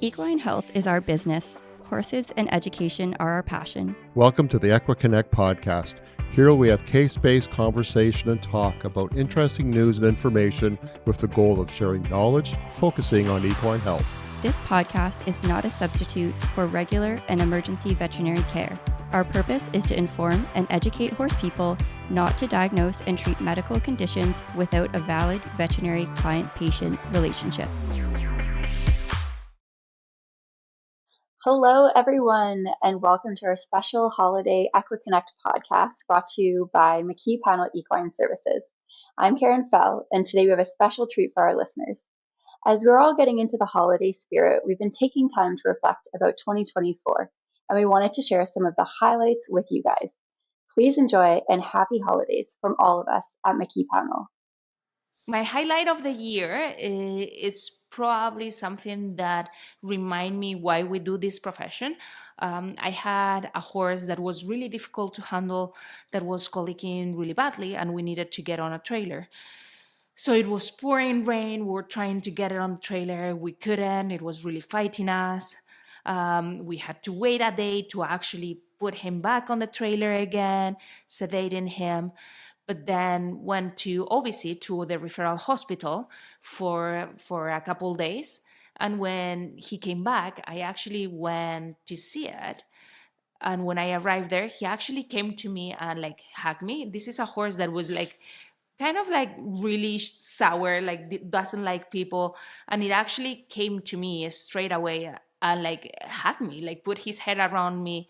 Equine health is our business. Horses and education are our passion. Welcome to the EquiConnect podcast. Here we have case-based conversation and talk about interesting news and information with the goal of sharing knowledge, focusing on equine health. This podcast is not a substitute for regular and emergency veterinary care. Our purpose is to inform and educate horse people, not to diagnose and treat medical conditions without a valid veterinary client-patient relationship. Hello, everyone, and welcome to our special holiday EquiConnect podcast brought to you by McKee Pownall Equine Services. I'm Karen Foell, and today we have a special treat for our listeners. As we're all getting into the holiday spirit, we've been taking time to reflect about 2024, and we wanted to share some of the highlights with you guys. Please enjoy and happy holidays from all of us at McKee Pownall. My highlight of the year is probably something that remind me why we do this profession. I had a horse that was really difficult to handle, that was colicking really badly, and we needed to get on a trailer. So it was pouring rain. We were trying to get it on the trailer. We couldn't. It was really fighting us. We had to wait a day to actually put him back on the trailer again, sedating him. But then went to OBC, to the referral hospital, for a couple days. And when he came back, I actually went to see it. And when I arrived there, he actually came to me and hugged me. This is a horse that was kind of really sour, doesn't like people. And it actually came to me straight away and hugged me, put his head around me.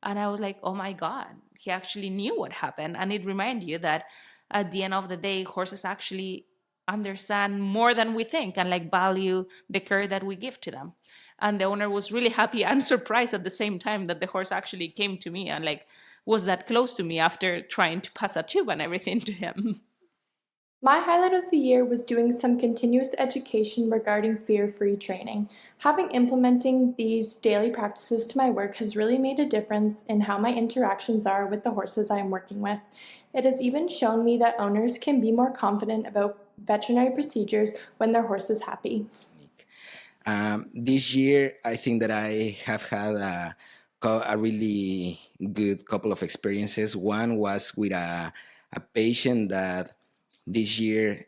And I was like, oh my God, he actually knew what happened. And it reminded you that at the end of the day, horses actually understand more than we think and value the care that we give to them. And the owner was really happy and surprised at the same time that the horse actually came to me and was that close to me after trying to pass a tube and everything to him. My highlight of the year was doing some continuous education regarding fear-free training. Implementing these daily practices to my work has really made a difference in how my interactions are with the horses I am working with. It has even shown me that owners can be more confident about veterinary procedures when their horse is happy. This year, I think that I have had a really good couple of experiences. One was with a patient that this year,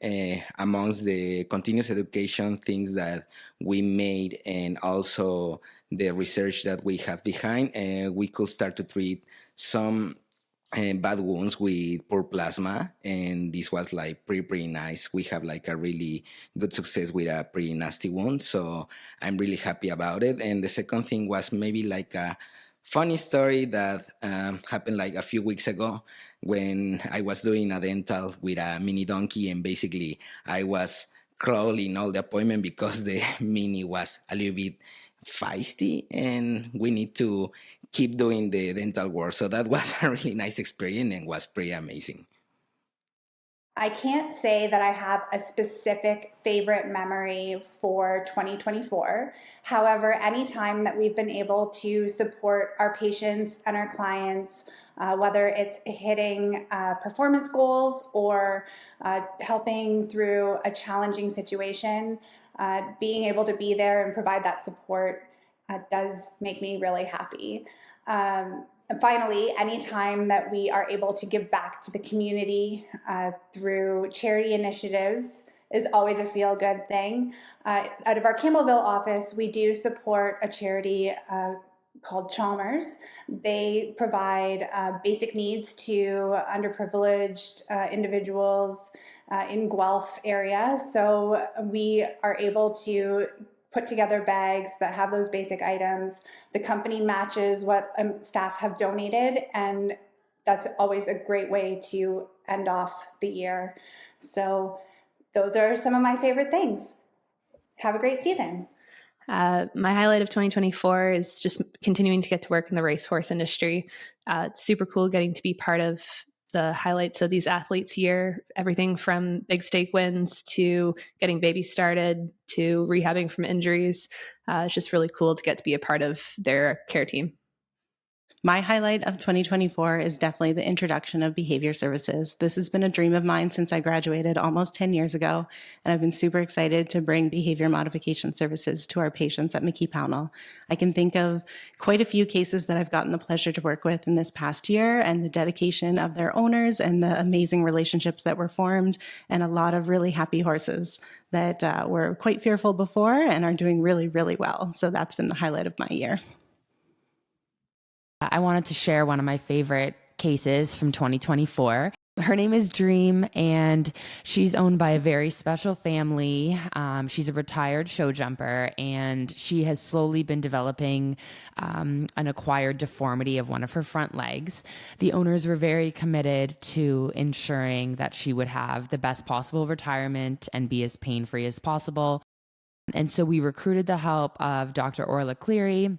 amongst the continuous education things that we made and also the research that we have behind, we could start to treat some bad wounds with poor plasma, and this was pretty nice. We have a really good success with a pretty nasty wound, so I'm really happy about it. And the second thing was maybe a funny story that happened a few weeks ago when I was doing a dental with a mini donkey, and basically I was crawling all the appointment because the mini was a little bit feisty and we need to keep doing the dental work. So that was a really nice experience and was pretty amazing. I can't say that I have a specific favorite memory for 2024. However, anytime that we've been able to support our patients and our clients, whether it's hitting performance goals or helping through a challenging situation, being able to be there and provide that support does make me really happy. And finally, anytime that we are able to give back to the community through charity initiatives is always a feel-good thing. Out of our Campbellville office, we do support a charity called Chalmers. They provide basic needs to underprivileged individuals in Guelph area. So we are able to put together bags that have those basic items. The company matches what staff have donated, and that's always a great way to end off the year. So those are some of my favorite things. Have a great season. My highlight of 2024 is just continuing to get to work in the racehorse industry. It's super cool getting to be part of the highlights of these athletes' year, everything from big stake wins to getting babies started to rehabbing from injuries. It's just really cool to get to be a part of their care team. My highlight of 2024 is definitely the introduction of behavior services. This has been a dream of mine since I graduated almost 10 years ago, and I've been super excited to bring behavior modification services to our patients at McKee Pownall. I can think of quite a few cases that I've gotten the pleasure to work with in this past year, and the dedication of their owners and the amazing relationships that were formed, and a lot of really happy horses that were quite fearful before and are doing really, really well. So that's been the highlight of my year. I wanted to share one of my favorite cases from 2024. Her name is Dream, and she's owned by a very special family. She's a retired show jumper, and she has slowly been developing an acquired deformity of one of her front legs. The owners were very committed to ensuring that she would have the best possible retirement and be as pain-free as possible. And so we recruited the help of Dr. Orla Cleary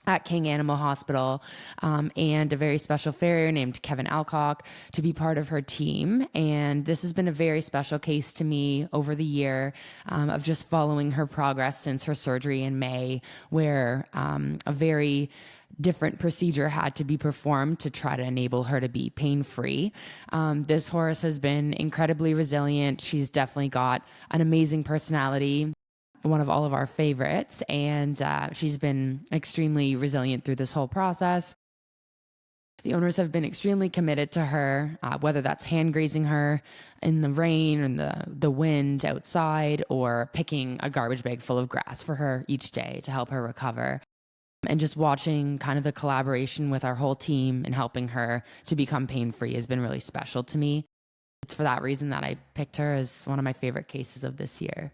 at King Animal Hospital, and a very special farrier named Kevin Alcock to be part of her team. And this has been a very special case to me over the year of just following her progress since her surgery in May, where a very different procedure had to be performed to try to enable her to be pain-free. This horse has been incredibly resilient. She's definitely got an amazing personality, one of all of our favorites, and she's been extremely resilient through this whole process. The owners have been extremely committed to her, whether that's hand grazing her in the rain and the wind outside, or picking a garbage bag full of grass for her each day to help her recover. And just watching kind of the collaboration with our whole team and helping her to become pain-free has been really special to me. It's for that reason that I picked her as one of my favorite cases of this year.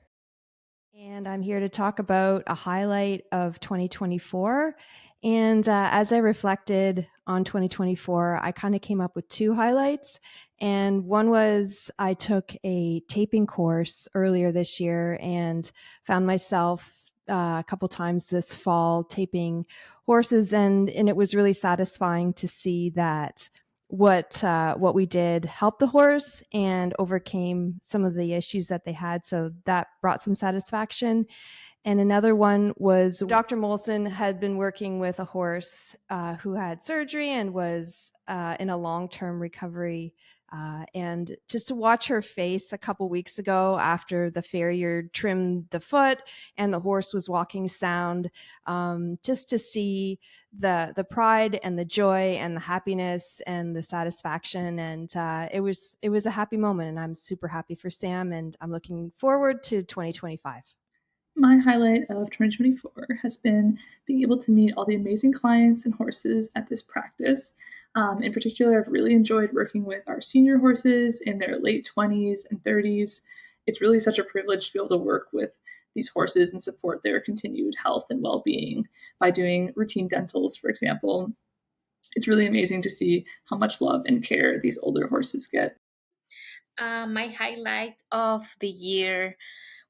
And I'm here to talk about a highlight of 2024. And as I reflected on 2024, I kind of came up with two highlights. And one was I took a taping course earlier this year and found myself a couple times this fall taping horses. And it was really satisfying to see that what we did helped the horse and overcame some of the issues that they had. So that brought some satisfaction. And another one was Dr. Molson had been working with a horse who had surgery and was in a long-term recovery. And just to watch her face a couple weeks ago after the farrier trimmed the foot and the horse was walking sound, just to see the pride and the joy and the happiness and the satisfaction. And it was a happy moment, and I'm super happy for Sam, and I'm looking forward to 2025. My highlight of 2024 has been being able to meet all the amazing clients and horses at this practice. In particular, I've really enjoyed working with our senior horses in their late 20s and 30s. It's really such a privilege to be able to work with these horses and support their continued health and well-being by doing routine dentals, for example. It's really amazing to see how much love and care these older horses get. My highlight of the year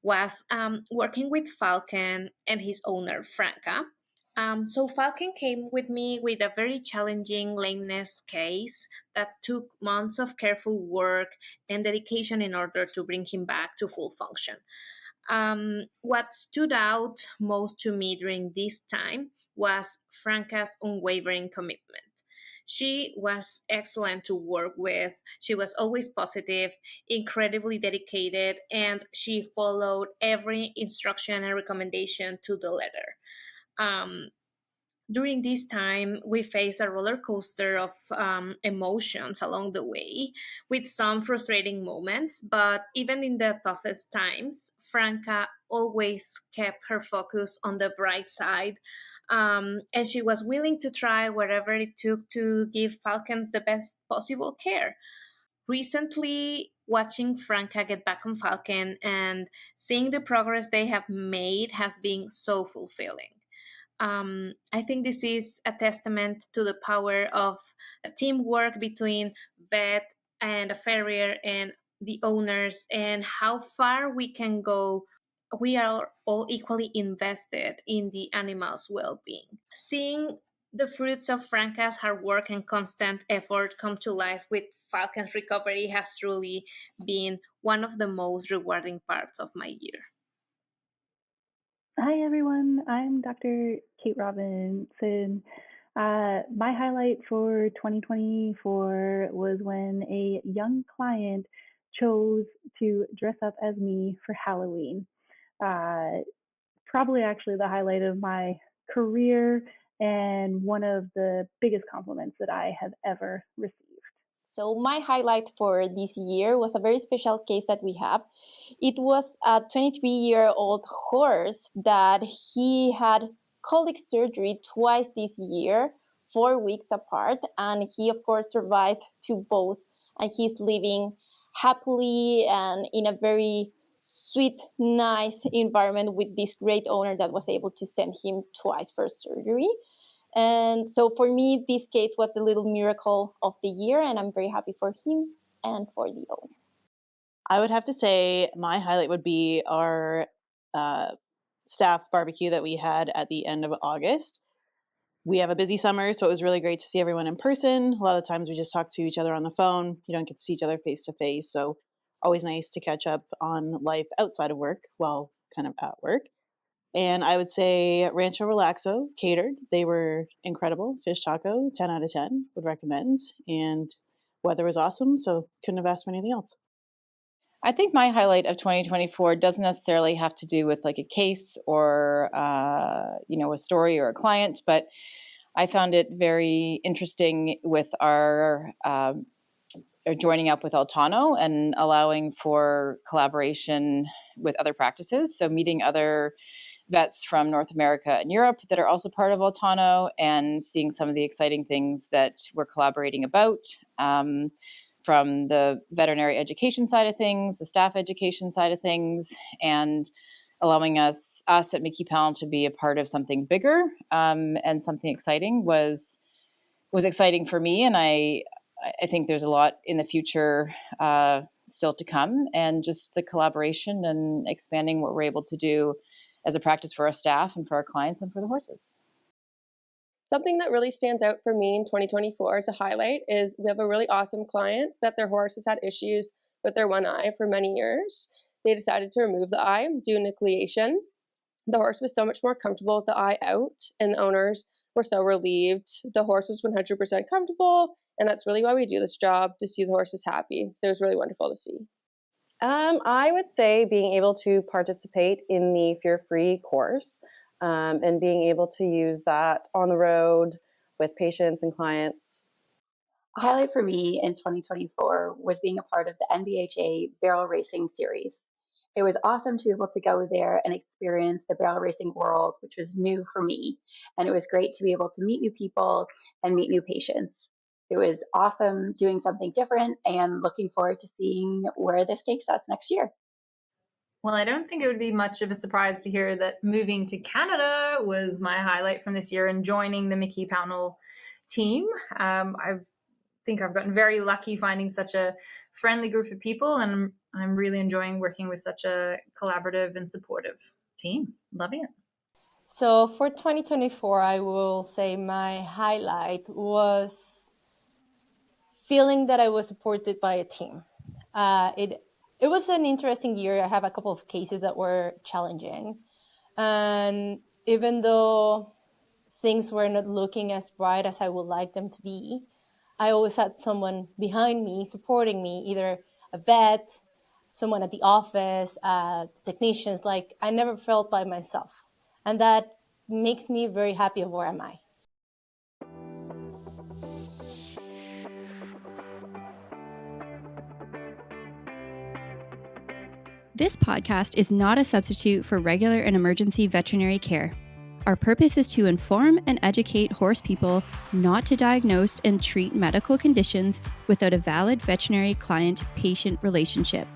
was working with Falcon and his owner, Franca. So Falcon came with me with a very challenging lameness case that took months of careful work and dedication in order to bring him back to full function. What stood out most to me during this time was Franca's unwavering commitment. She was excellent to work with. She was always positive, incredibly dedicated, and she followed every instruction and recommendation to the letter. During this time, we faced a roller coaster of emotions along the way, with some frustrating moments. But even in the toughest times, Franca always kept her focus on the bright side. And she was willing to try whatever it took to give Falcons the best possible care. Recently, watching Franca get back on Falcon and seeing the progress they have made has been so fulfilling. I think this is a testament to the power of teamwork between vet and a farrier and the owners, and how far we can go. We are all equally invested in the animal's well-being. Seeing the fruits of Franca's hard work and constant effort come to life with Falcon's recovery has truly been one of the most rewarding parts of my year. Hi, everyone. I'm Dr. Kate Robinson. My highlight for 2024 was when a young client chose to dress up as me for Halloween. Probably actually the highlight of my career and one of the biggest compliments that I have ever received. So my highlight for this year was a very special case that we have. It was a 23-year-old horse that he had colic surgery twice this year, 4 weeks apart, and he of course survived to both, and he's living happily and in a very sweet, nice environment with this great owner that was able to send him twice for surgery. And so for me, this case was the little miracle of the year, and I'm very happy for him and for the owner. I would have to say my highlight would be our staff barbecue that we had at the end of August. We have a busy summer, so it was really great to see everyone in person. A lot of times we just talk to each other on the phone. You don't get to see each other face to face, so always nice to catch up on life outside of work while kind of at work. And I would say Rancho Relaxo catered. They were incredible. Fish taco, 10 out of 10, would recommend. And weather was awesome, so couldn't have asked for anything else. I think my highlight of 2024 doesn't necessarily have to do with like a case or, a story or a client, but I found it very interesting with our joining up with Altano and allowing for collaboration with other practices. So meeting other vets from North America and Europe that are also part of Altano and seeing some of the exciting things that we're collaborating about. From the veterinary education side of things, the staff education side of things, and allowing us at McKee Pownall to be a part of something bigger and something exciting was exciting for me. And I think there's a lot in the future still to come, and just the collaboration and expanding what we're able to do as a practice for our staff and for our clients and for the horses. Something that really stands out for me in 2024 as a highlight is we have a really awesome client that their horse has had issues with their one eye for many years. They decided to remove the eye, do nucleation. The horse was so much more comfortable with the eye out, and the owners were so relieved. The horse was 100% comfortable, and that's really why we do this job, to see the horses happy. So it was really wonderful to see. I would say being able to participate in the Fear-Free course. And being able to use that on the road with patients and clients. A highlight for me in 2024 was being a part of the NBHA Barrel Racing Series. It was awesome to be able to go there and experience the barrel racing world, which was new for me. And it was great to be able to meet new people and meet new patients. It was awesome doing something different and looking forward to seeing where this takes us next year. Well, I don't think it would be much of a surprise to hear that moving to Canada was my highlight from this year and joining the McKee Pownall team. I think I've gotten very lucky finding such a friendly group of people, and I'm really enjoying working with such a collaborative and supportive team. Loving it. So for 2024, I will say my highlight was feeling that I was supported by a team. It was an interesting year. I have a couple of cases that were challenging. And even though things were not looking as bright as I would like them to be, I always had someone behind me supporting me, either a vet, someone at the office, technicians. Like, I never felt by myself. And that makes me very happy of where am I. This podcast is not a substitute for regular and emergency veterinary care. Our purpose is to inform and educate horse people not to diagnose and treat medical conditions without a valid veterinary client-patient relationship.